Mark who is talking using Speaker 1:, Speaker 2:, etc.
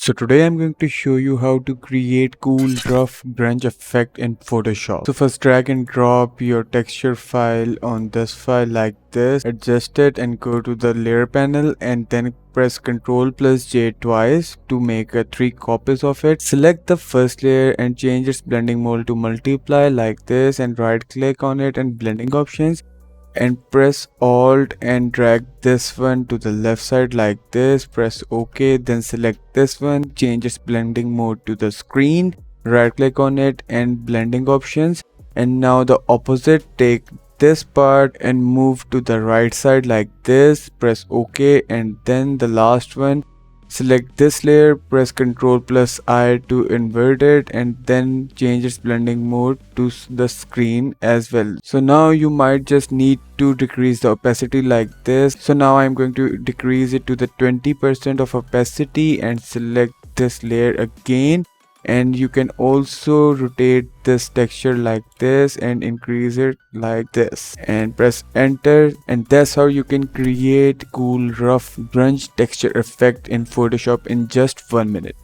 Speaker 1: So today I'm going to show you how to create cool rough grunge effect in Photoshop. So first drag and drop your texture file on this file like this, adjust it and go to the layer panel and then press Ctrl plus J twice to make 3 copies of it. Select the first layer and change its blending mode to multiply like this and right click on it and blending options and press Alt and drag this one to the left side like this. Press OK, then select this one, change its blending mode to the screen, right click on it and blending options, and now the opposite, take this part and move to the right side like this. Press OK, and then the last one, select this layer, press Ctrl plus I to invert it and then change its blending mode to the screen as well. So now you might just need to decrease the opacity like this. So now I'm going to decrease it to the 20% of opacity and select this layer again. And you can also rotate this texture like this and increase it like this and press enter, and that's how you can create cool rough grunge texture effect in Photoshop in just 1 minute.